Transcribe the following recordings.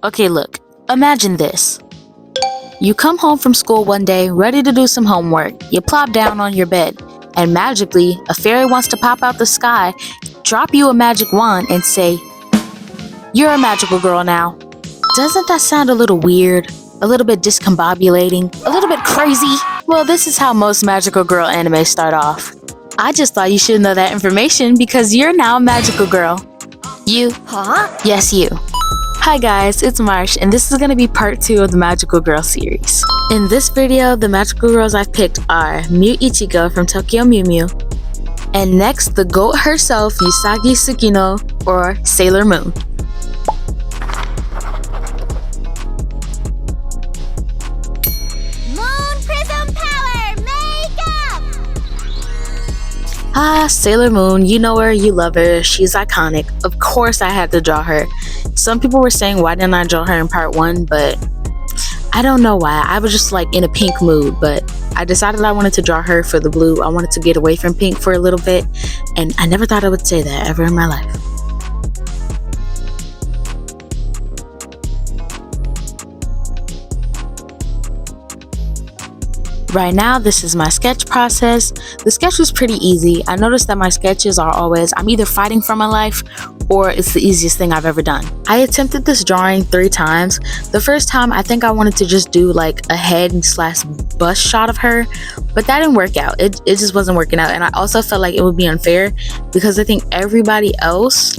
Okay, look, imagine this. You come home from school one day, ready to do some homework. You plop down on your bed, and magically, a fairy wants to pop out the sky, drop you a magic wand, and say, "You're a magical girl now." Doesn't that sound a little weird? A little bit discombobulating? A little bit crazy? Well, this is how most magical girl anime start off. I just thought you should know that information because you're now a magical girl. You. Huh? Yes, you. Hi guys, it's Marsh, and this is going to be part 2 of the Magical Girl series. In this video, the magical girls I've picked are Mew Ichigo from Tokyo Mew Mew, and next, the GOAT herself, Usagi Tsukino, or Sailor Moon. Sailor Moon, you know her, you love her, she's iconic. Of course I had to draw her. Some people were saying why didn't I draw her in part 1, but I don't know why. I was just like in a pink mood, but I decided I wanted to draw her for the blue. I wanted to get away from pink for a little bit, and I never thought I would say that ever in my life. Right now, this is my sketch process. The sketch was pretty easy. I noticed that my sketches are always, I'm either fighting for my life or it's the easiest thing I've ever done. I attempted this drawing 3 times. The first time, I think I wanted to just do like a head slash bust shot of her, but that didn't work out. It just wasn't working out. And I also felt like it would be unfair because I think everybody else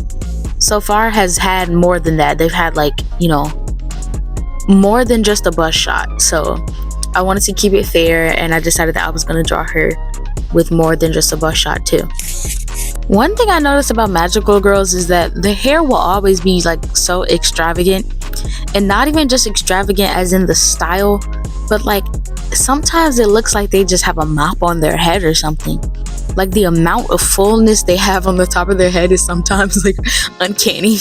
so far has had more than that. They've had like, you know, more than just a bust shot. So I wanted to keep it fair, and I decided that I was going to draw her with more than just a bust shot too. One thing I noticed about magical girls is that the hair will always be like so extravagant, and not even just extravagant as in the style, but like sometimes it looks like they just have a mop on their head or something. Like the amount of fullness they have on the top of their head is sometimes like uncanny.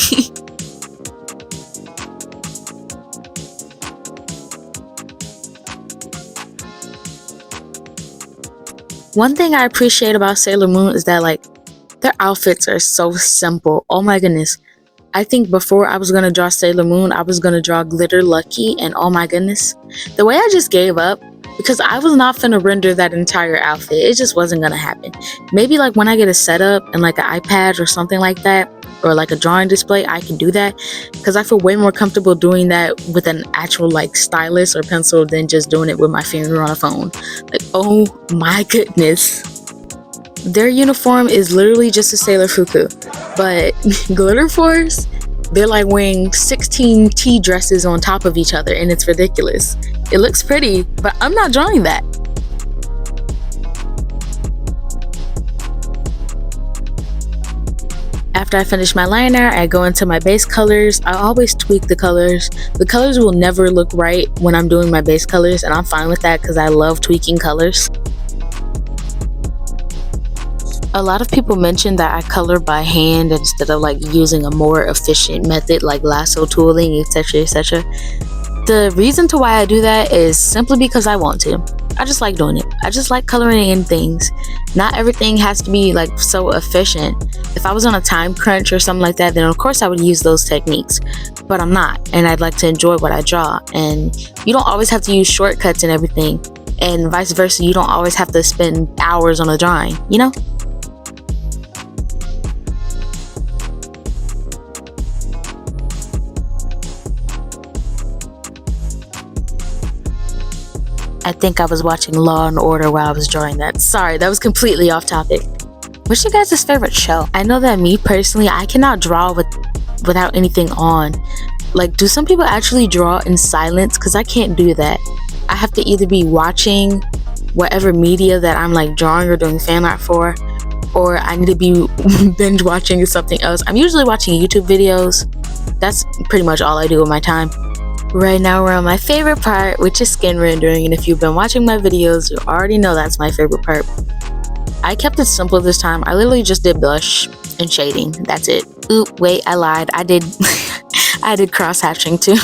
One thing I appreciate about Sailor Moon is that like their outfits are so simple. Oh my goodness. I think before I was going to draw Sailor Moon, I was going to draw Glitter Lucky, and oh my goodness. The way I just gave up because I was not finna render that entire outfit. It just wasn't going to happen. Maybe like when I get a setup and like an iPad or something like that, or like a drawing display, I can do that because I feel way more comfortable doing that with an actual like stylus or pencil than just doing it with my finger on a phone. Like, oh my goodness. Their uniform is literally just a Sailor Fuku, but Glitter Force, they're like wearing 16 tea dresses on top of each other, and it's ridiculous. It looks pretty, but I'm not drawing that. After I finish my liner, I go into my base colors. I always tweak the colors. The colors will never look right when I'm doing my base colors, and I'm fine with that because I love tweaking colors. A lot of people mention that I color by hand instead of like using a more efficient method like lasso tooling, etc, etc. The reason to why I do that is simply because I want to. I just like doing it. I just like coloring in things. Not everything has to be like so efficient. If I was on a time crunch or something like that, then of course I would use those techniques, but I'm not, and I'd like to enjoy what I draw. And you don't always have to use shortcuts and everything, and vice versa. You don't always have to spend hours on a drawing, you know? I think I was watching Law and Order while I was drawing that. Sorry, that was completely off topic. What's your guys' favorite show? I know that me personally, I cannot draw without anything on. Like, do some people actually draw in silence? Because I can't do that. I have to either be watching whatever media that I'm like drawing or doing fan art for, or I need to be binge watching something else. I'm usually watching YouTube videos. That's pretty much all I do with my time. Right now we're on my favorite part, which is skin rendering, and if you've been watching my videos, you already know that's my favorite part. I kept it simple this time. I literally just did blush and shading. That's it. Oop, wait, I lied. I did I did cross hatching too.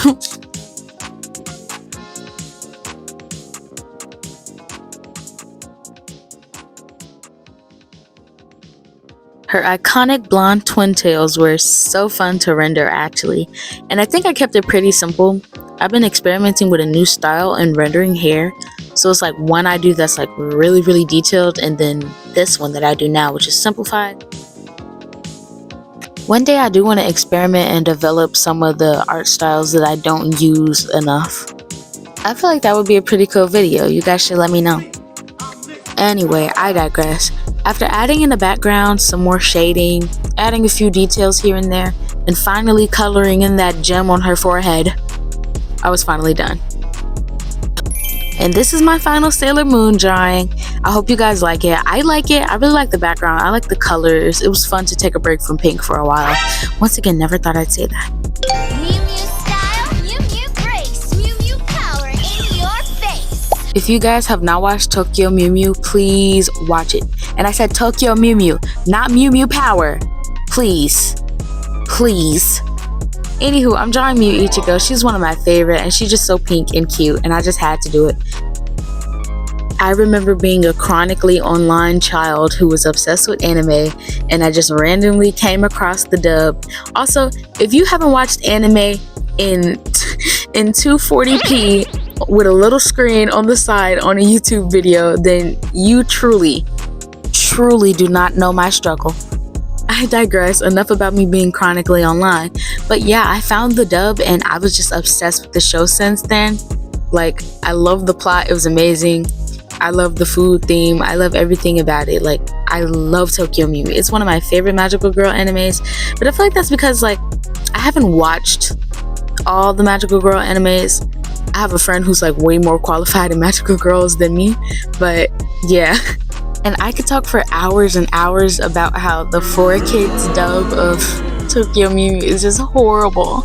Her iconic blonde twin tails were so fun to render actually, and I think I kept it pretty simple. I've been experimenting with a new style in rendering hair, so it's like one I do that's like really detailed, and then this one that I do now, which is simplified. One day I do want to experiment and develop some of the art styles that I don't use enough. I feel like that would be a pretty cool video. You guys should let me know. Anyway, I digress. After adding in the background, some more shading, adding a few details here and there, and finally coloring in that gem on her forehead, I was finally done. And this is my final Sailor Moon drawing. I hope you guys like it. I like it. I really like the background. I like the colors. It was fun to take a break from pink for a while. Once again, never thought I'd say that. Mew Mew style, Mew Mew grace, Mew Mew power in your face. If you guys have not watched Tokyo Mew Mew, please watch it. And I said Tokyo Mew Mew, not Mew Mew power. Please. Please. Anywho, I'm drawing Mew Ichigo. She's one of my favorite, and she's just so pink and cute, and I just had to do it. I remember being a chronically online child who was obsessed with anime, and I just randomly came across the dub. Also, if you haven't watched anime in 240p with a little screen on the side on a YouTube video, then you truly do not know my struggle. I digress. Enough about me being chronically online. But yeah, I found the dub and I was just obsessed with the show since then. Like, I love the plot. It was amazing. I love the food theme. I love everything about it. Like, I love Tokyo Mew Mew. It's one of my favorite magical girl animes. But I feel like that's because, like, I haven't watched all the magical girl animes. I have a friend who's like way more qualified in magical girls than me. But yeah. And I could talk for hours and hours about how the 4Kids dub of Tokyo Mew Mew is just horrible.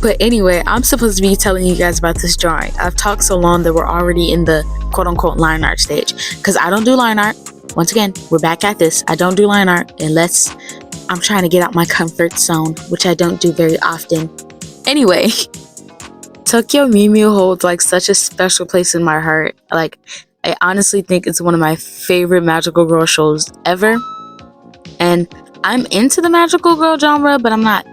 But anyway, I'm supposed to be telling you guys about this drawing. I've talked so long that we're already in the quote-unquote line art stage. Because I don't do line art. Once again, we're back at this. I don't do line art unless I'm trying to get out my comfort zone, which I don't do very often. Anyway, Tokyo Mew Mew holds like such a special place in my heart. Like, I honestly think it's one of my favorite magical girl shows ever. And I'm into the magical girl genre, but I'm not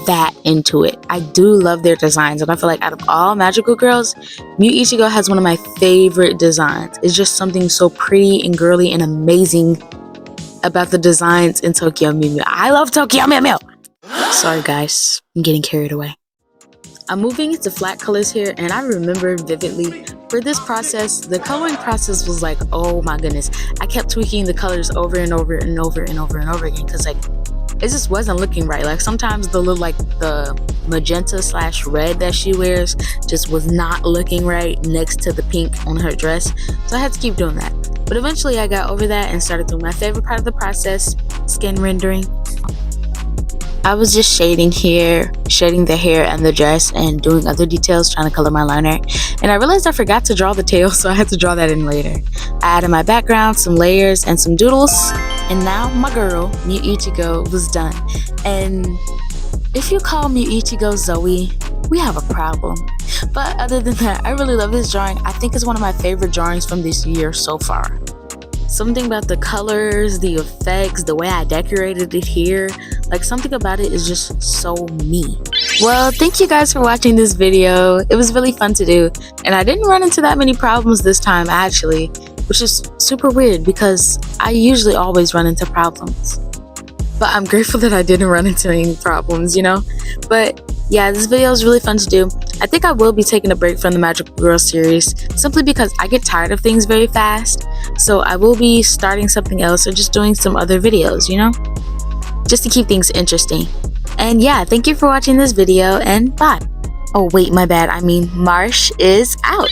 that into it. I do love their designs, and I feel like out of all magical girls, Mew Ichigo has one of my favorite designs. It's just something so pretty and girly and amazing about the designs in Tokyo Mew Mew. I love Tokyo Mew Mew! Sorry guys, I'm getting carried away. I'm moving into flat colors here, and I remember vividly for this process, the coloring process was like, oh my goodness. I kept tweaking the colors over and over and over and over and over again because like it just wasn't looking right. Like sometimes the little like the magenta / red that she wears just was not looking right next to the pink on her dress. So I had to keep doing that. But eventually I got over that and started doing my favorite part of the process, skin rendering. I was just shading the hair and the dress and doing other details, trying to color my liner. And I realized I forgot to draw the tail, so I had to draw that in later. I added my background, some layers, and some doodles. And now my girl, Mew Ichigo, was done. And if you call Mew Ichigo Zoe, we have a problem. But other than that, I really love this drawing. I think it's one of my favorite drawings from this year so far. Something about the colors, the effects, the way I decorated it here, like something about it is just so me. Well, thank you guys for watching this video. It was really fun to do, and I didn't run into that many problems this time actually, which is super weird because I usually always run into problems. But I'm grateful that I didn't run into any problems, you know? But yeah, this video was really fun to do. I think I will be taking a break from the Magical Girl series simply because I get tired of things very fast. So I will be starting something else or just doing some other videos, you know? Just to keep things interesting. And yeah, thank you for watching this video and bye. Oh wait, my bad. I mean, Marsh is out.